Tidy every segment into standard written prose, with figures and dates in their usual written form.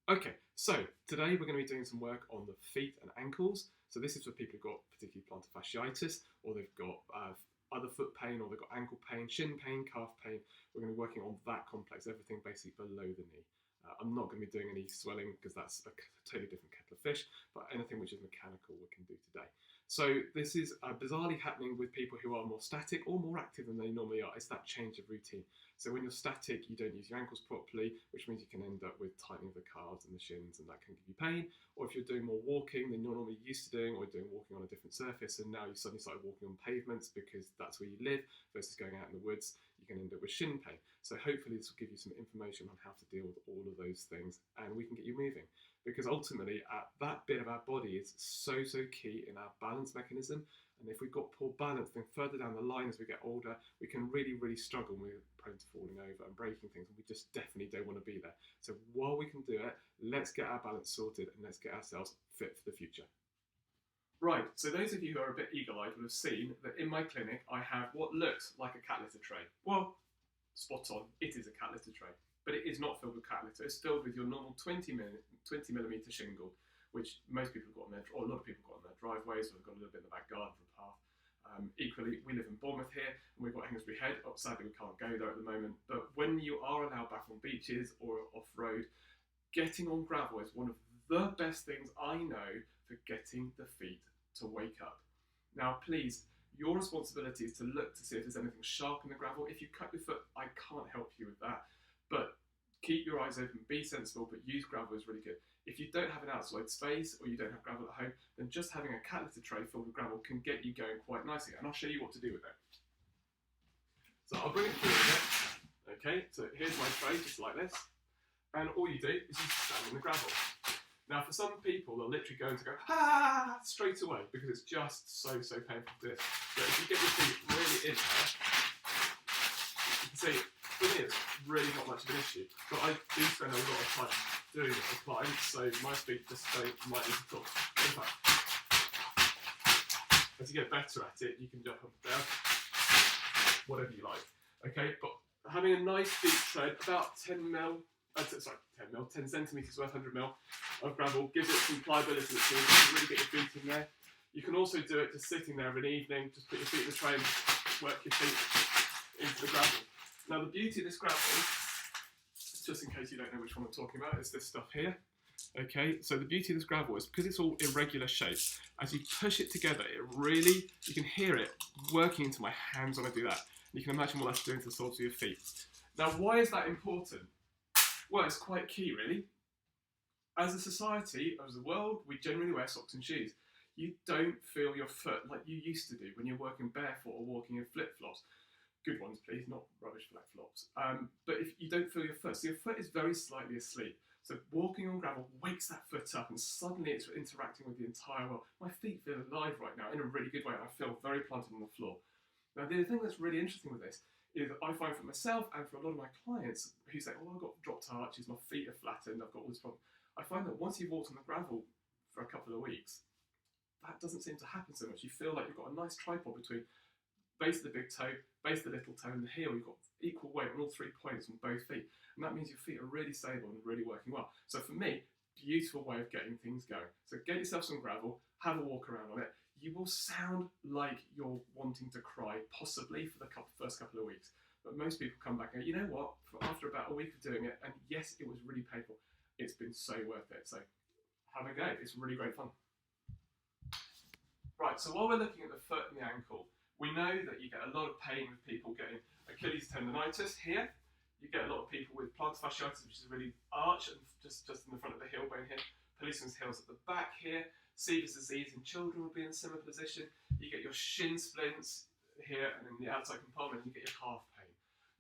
Okay, so today we're going to be doing some work on the feet and ankles. So this is for people who've got particularly plantar fasciitis, or they've got other foot pain, or they've got ankle pain, shin pain, calf pain. We're going to be working on that complex, everything basically below the knee. I'm not going to be doing any swelling because that's a totally different kettle of fish, but anything which is mechanical we can do today. So this is bizarrely happening with people who are more static or more active than they normally are. It's that change of routine. So when you're static, you don't use your ankles properly, which means you can end up with tightening of the calves and the shins, and that can give you pain. Or if you're doing more walking than you're normally used to doing, or doing walking on a different surface, and now you suddenly started walking on pavements because that's where you live versus going out in the woods, you can end up with shin pain. So hopefully this will give you some information on how to deal with all of those things, and we can get you moving. Because ultimately, that bit of our body is so key in our balance mechanism. And if we've got poor balance, then further down the line as we get older, we can really struggle. We're prone to falling over and breaking things, and we just definitely don't want to be there. So while we can do it, let's get our balance sorted and let's get ourselves fit for the future. Right, so those of you who are a bit eagle-eyed will have seen that in my clinic I have what looks like a cat litter tray. Well, spot on, it is a cat litter tray. But it is not filled with cat litter. It's filled with your normal 20mm shingle, which most people have got on their, or a lot of people have got on their driveways, or they've got a little bit in the back garden for a path. Equally, we live in Bournemouth here, and we've got Hengistbury Head. Oh, sadly, we can't go there at the moment. But when you are allowed back on beaches or off-road, getting on gravel is one of the best things I know for getting the feet to wake up. Now, please, your responsibility is to look to see if there's anything sharp in the gravel. If you cut your foot, I can't help you with that. But keep your eyes open, be sensible, but use gravel is really good. If you don't have an outside space or you don't have gravel at home, then just having a cat litter tray filled with gravel can get you going quite nicely, and I'll show you what to do with it. So I'll bring it through a bit. Okay, so here's my tray, just like this, and all you do is you stand in the gravel. Now for some people, they're literally going to go, straight away, because it's just so painful to do this. But if you get your feet really in there, you can see, for me, it's really not much of an issue, but I do spend a lot of time doing it with clients, so my feet just don't like this at all. In fact, as you get better at it, you can jump up and down, whatever you like. Okay, but having a nice deep tread, about 10 centimetres worth, 100 mil of gravel, gives it some pliability, which means you can really get your feet in there. You can also do it just sitting there of an evening, just put your feet in the tray and work your feet into the gravel. Now the beauty of this gravel, just in case you don't know which one I'm talking about, is this stuff here. Okay, so the beauty of this gravel is because it's all irregular shapes, as you push it together, you can hear it working into my hands when I do that. And you can imagine what that's doing to the soles of your feet. Now why is that important? Well, it's quite key really. As a society, as a world, we generally wear socks and shoes. You don't feel your foot like you used to do when you're working barefoot or walking in flip-flops. Good ones, please, not rubbish flip-flops. But if you don't feel your foot, so your foot is very slightly asleep. So walking on gravel wakes that foot up, and suddenly it's interacting with the entire world. My feet feel alive right now in a really good way. I feel very planted on the floor. Now, the thing that's really interesting with this is I find for myself and for a lot of my clients who say, oh, I've got dropped arches, my feet are flattened, I've got all this problem. I find that once you've walked on the gravel for a couple of weeks, that doesn't seem to happen so much. You feel like you've got a nice tripod between base of the big toe, base of the little toe, and the heel. You've got equal weight on all 3 points on both feet. And that means your feet are really stable and really working well. So for me, beautiful way of getting things going. So get yourself some gravel, have a walk around on it. You will sound like you're wanting to cry, possibly for the first couple of weeks. But most people come back and go, you know what, after about a week of doing it, and yes, it was really painful, it's been so worth it. So have a go, it's really great fun. Right, so while we're looking at the foot and the ankle, we know that you get a lot of pain with people getting Achilles tendonitis here. You get a lot of people with plantar fasciitis, which is really arch and just in the front of the heel bone here. Policeman's heels at the back here. Seaver's disease in children will be in a similar position. You get your shin splints here and in the outside compartment, you get your calf pain.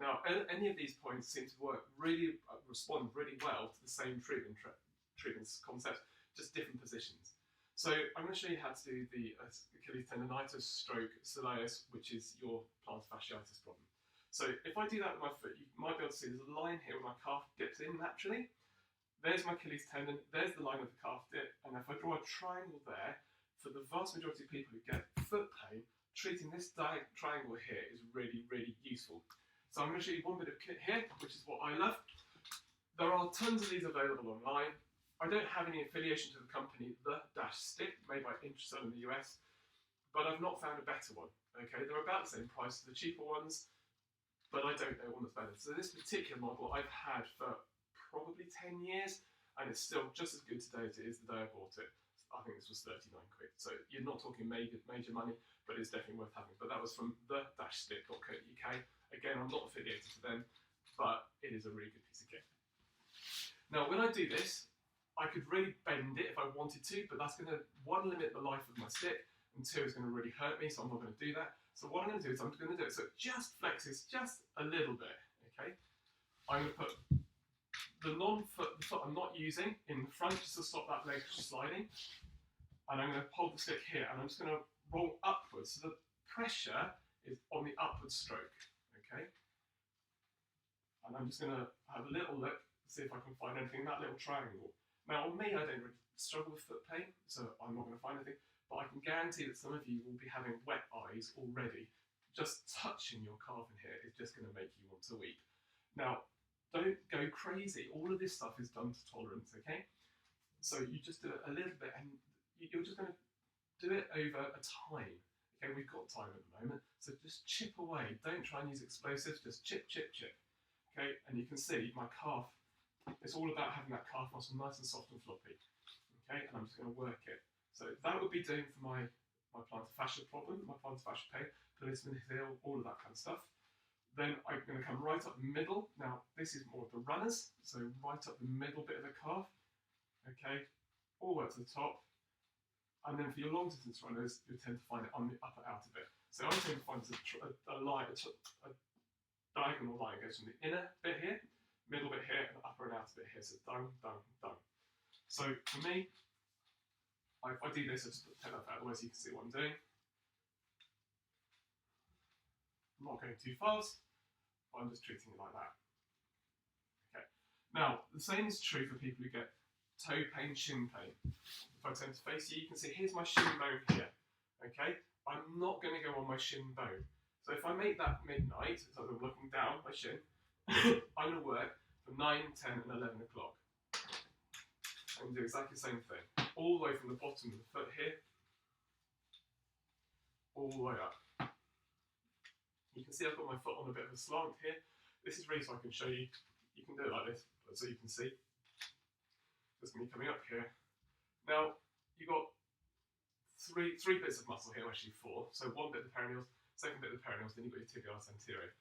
Now, any of these points seem to respond really well to the same treatments concept, just different positions. So I'm going to show you how to do the Achilles tendonitis stroke soleus, which is your plantar fasciitis problem. So if I do that with my foot, you might be able to see there's a line here where my calf dips in naturally. There's my Achilles tendon, there's the line of the calf dip, and if I draw a triangle there, for the vast majority of people who get foot pain, treating this triangle here is really useful. So I'm going to show you one bit of kit here, which is what I love. There are tons of these available online. I don't have any affiliation to the company The Dash Stick, made by Intrasol in the US, but I've not found a better one. Okay, they're about the same price as the cheaper ones, but I don't know one that's better. So this particular model I've had for probably 10 years, and it's still just as good today as it is the day I bought it. I think this was 39 quid. So you're not talking major money, but it's definitely worth having. But that was from the-stick.co.uk. Again, I'm not affiliated to them, but it is a really good piece of kit. Now, when I do this, I could really bend it if I wanted to, but that's going to, one, limit the life of my stick, and two, it's going to really hurt me, so I'm not going to do that. So what I'm going to do is I'm going to do it so it just flexes just a little bit, okay? I'm going to put the foot I'm not using in the front just to stop that leg sliding, and I'm going to hold the stick here, and I'm just going to roll upwards, so the pressure is on the upward stroke, okay? And I'm just going to have a little look, see if I can find anything in that little triangle. Now, on me, I don't really struggle with foot pain, so I'm not going to find anything. But I can guarantee that some of you will be having wet eyes already. Just touching your calf in here is just going to make you want to weep. Now, don't go crazy. All of this stuff is done to tolerance, okay? So you just do it a little bit, and you're just going to do it over a time. Okay, we've got time at the moment, so just chip away. Don't try and use explosives, just chip, chip, chip. Okay, and you can see my calf, it's all about having that calf muscle nice and soft and floppy. Okay, and I'm just going to work it. So that would be doing for my plantar fascia problem, my plantar fascia pain, polysman heel, all of that kind of stuff. Then I'm going to come right up the middle. Now, this is more of the runners, so right up the middle bit of the calf. Okay, all the way to the top. And then for your long distance runners, you tend to find it on the upper outer bit. So I tend to find a diagonal line goes from the inner bit here, middle bit here, and the upper and outer bit here. So down, down, down. So for me, if I do this, I'll just take that out of the way so you can see what I'm doing. I'm not going too fast, but I'm just treating it like that. Okay. Now, the same is true for people who get toe pain, shin pain. If I turn to face you, you can see here's my shin bone here. Okay? I'm not going to go on my shin bone. So if I make that midnight, so I'm looking down my shin, I'm going to work from 9, 10, and 11 o'clock. I'm going to do exactly the same thing. All the way from the bottom of the foot here, all the way up. You can see I've got my foot on a bit of a slant here. This is really so I can show you. You can do it like this, so you can see. Just me coming up here. Now, you've got three bits of muscle here, actually four. So one bit of the perineals, second bit of the perineals, then you've got your tibialis anterior.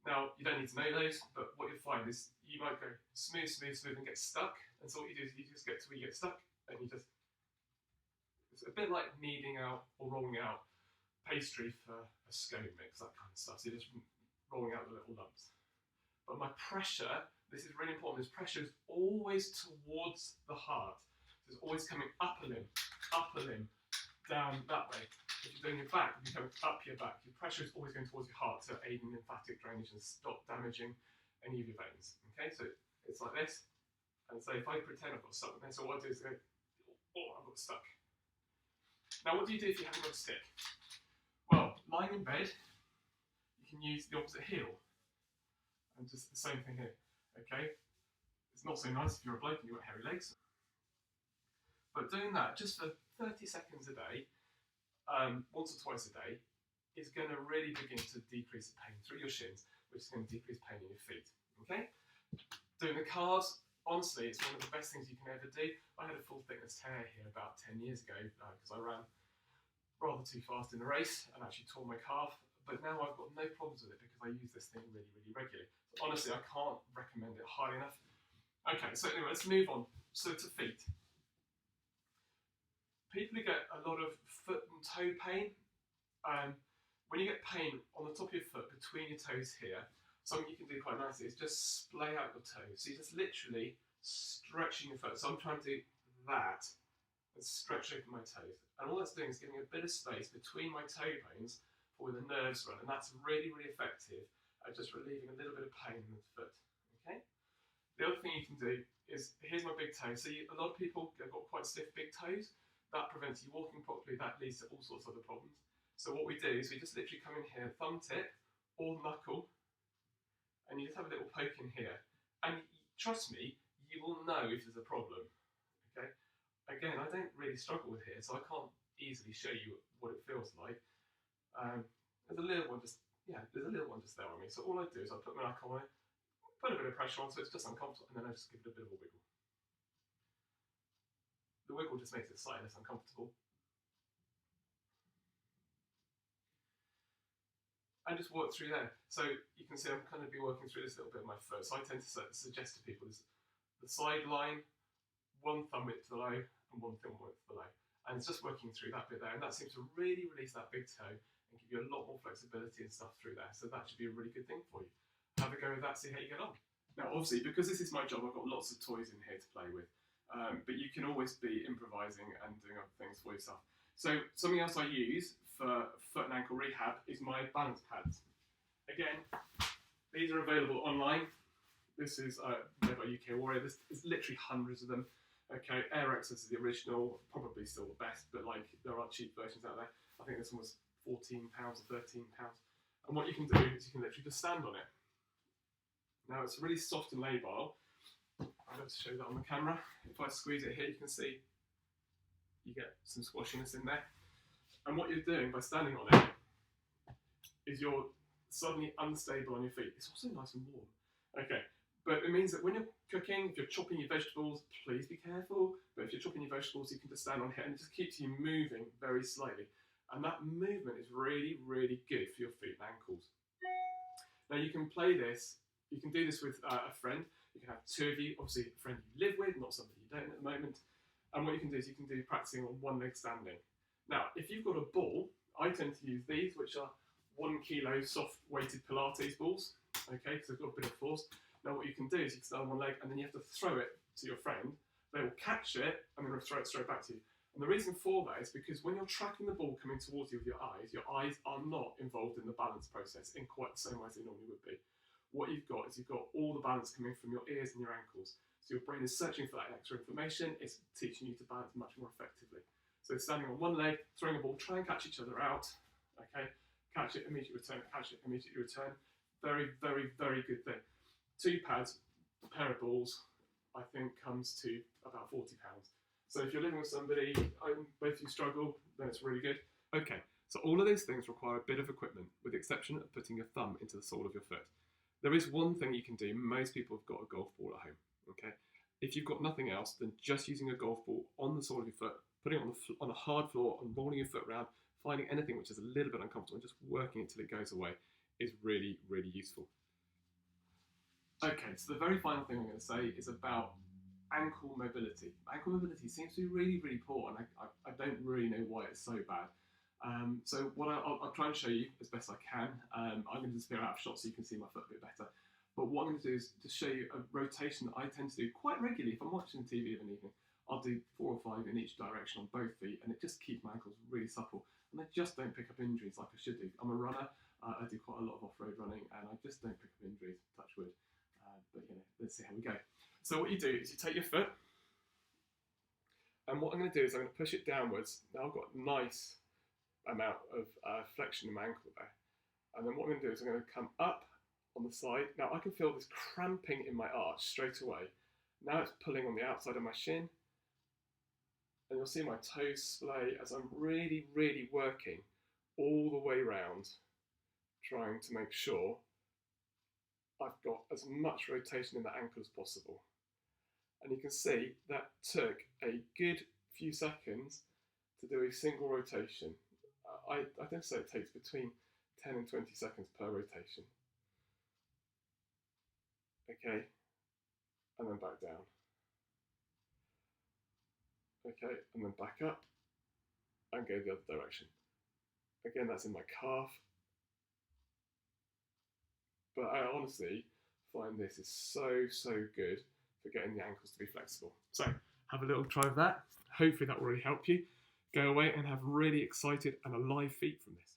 Now, you don't need to know those, but what you'll find is you might go smooth, smooth, smooth, and get stuck. And so what you do is you just get to where you get stuck, and you just, it's a bit like kneading out or rolling out pastry for a scone mix, that kind of stuff. So you're just rolling out the little lumps. But my pressure, this is really important, this pressure is always towards the heart. So it's always coming up a limb, down that way. If you're doing your back, you're coming up your back. Your pressure is always going towards your heart to aid in lymphatic drainage and stop damaging any of your veins. Okay, so it's like this. And so if I pretend I've got stuck with this, so what I do is go, oh, I've got stuck. Now, what do you do if you haven't got a stick? Well, lying in bed, you can use the opposite heel. And just the same thing here, okay? It's not so nice if you're a bloke and you've got hairy legs. But doing that just for 30 seconds a day, once or twice a day, is going to really begin to decrease the pain through your shins, which is going to decrease pain in your feet, okay? Doing the calves, honestly, it's one of the best things you can ever do. I had a full thickness tear here about 10 years ago because I ran rather too fast in a race and actually tore my calf, but now I've got no problems with it because I use this thing really, really regularly. So honestly, I can't recommend it highly enough. Okay, so anyway, let's move on. So to feet. People who get a lot of foot and toe pain, when you get pain on the top of your foot between your toes here, something you can do quite nicely is just splay out your toes. So you're just literally stretching your foot. So I'm trying to do that and stretch open my toes. And all that's doing is giving a bit of space between my toe bones for where the nerves run. And that's really, really effective at just relieving a little bit of pain in the foot. Okay? The other thing you can do is, here's my big toe. So a lot of people have got quite stiff big toes. That prevents you walking properly. That leads to all sorts of other problems. So what we do is we just literally come in here, thumb tip or knuckle, and you just have a little poke in here. And trust me, you will know if there's a problem. Okay. Again, I don't really struggle with here, so I can't easily show you what it feels like. There's a little one just, yeah, there's a little one just there on me. So all I do is I put my knuckle on it, put a bit of pressure on so it's just uncomfortable, and then I just give it a bit of a wiggle. The wiggle just makes it slightly less uncomfortable. And just work through there. So you can see I'm kind of be working through this little bit of my foot. So I tend to suggest to people this, the side line, one thumb width below and one thumb width below. And it's just working through that bit there. And that seems to really release that big toe and give you a lot more flexibility and stuff through there. So that should be a really good thing for you. Have a go with that, see how you get on. Now, obviously, because this is my job, I've got lots of toys in here to play with. But you can always be improvising and doing other things for yourself. So something else I use for foot and ankle rehab is my balance pads. Again, these are available online. This is made by UK Warrior. There's literally hundreds of them. Okay, Air Access is the original, probably still the best, but like there are cheap versions out there. I think this one was £14 or £13. And what you can do is you can literally just stand on it. Now it's really soft and labile. I'm going to show you that on the camera. If I squeeze it here, you can see you get some squashiness in there. And what you're doing by standing on it is you're suddenly unstable on your feet. It's also nice and warm. Okay, but it means that when you're cooking, if you're chopping your vegetables, please be careful. But if you're chopping your vegetables, you can just stand on here and it just keeps you moving very slightly. And that movement is really, really good for your feet and ankles. Now you can play this, you can do this with a friend. You can have two of you, obviously a friend you live with, not somebody you don't at the moment. And what you can do is you can do practicing on one leg standing. Now, if you've got a ball, I tend to use these, which are 1 kilo soft weighted Pilates balls, okay, because they've got a bit of force. Now what you can do is you can stand on one leg and then you have to throw it to your friend. They will catch it and then throw it straight back to you. And the reason for that is because when you're tracking the ball coming towards you with your eyes are not involved in the balance process in quite the same way as they normally would be. What you've got is you've got all the balance coming from your ears and your ankles. So your brain is searching for that extra information. It's teaching you to balance much more effectively. So standing on one leg, throwing a ball, try and catch each other out. Okay, catch it, immediately return, catch it, immediately return. Very, very, very good thing. 2 pads, a pair of balls, I think comes to about £40. So if you're living with somebody, both of you struggle, then it's really good. Okay, so all of those things require a bit of equipment, with the exception of putting your thumb into the sole of your foot. There is one thing you can do. Most people have got a golf ball at home. Okay, if you've got nothing else, then just using a golf ball on the sole of your foot, putting it on a hard floor and rolling your foot around, finding anything which is a little bit uncomfortable and just working it till it goes away is really, really useful. Okay, so the very final thing I'm going to say is about ankle mobility. Ankle mobility seems to be really, really poor, and I don't really know why it's so bad. So what I'll try and show you as best I can. I'm going to disappear out of shot so you can see my foot a bit better. But what I'm going to do is to show you a rotation that I tend to do quite regularly. If I'm watching TV of an evening, I'll do 4 or 5 in each direction on both feet, and it just keeps my ankles really supple. And I just don't pick up injuries like I should do. I'm a runner. I do quite a lot of off-road running, and I just don't pick up injuries, touch wood. But you know, let's see how we go. So what you do is you take your foot, and what I'm going to do is I'm going to push it downwards. Now I've got a nice amount of flexion in my ankle there. And then what I'm going to do is I'm going to come up on the side. Now I can feel this cramping in my arch straight away. Now it's pulling on the outside of my shin. And you'll see my toes splay as I'm really, really working all the way round, trying to make sure I've got as much rotation in the ankle as possible. And you can see that took a good few seconds to do a single rotation. I don't say it takes between 10 and 20 seconds per rotation. Okay, and then back down. Okay, and then back up and go the other direction. Again, that's in my calf. But I honestly find this is so, so good for getting the ankles to be flexible. So have a little try of that. Hopefully that will really help you. Go away and have really excited and alive feet from this.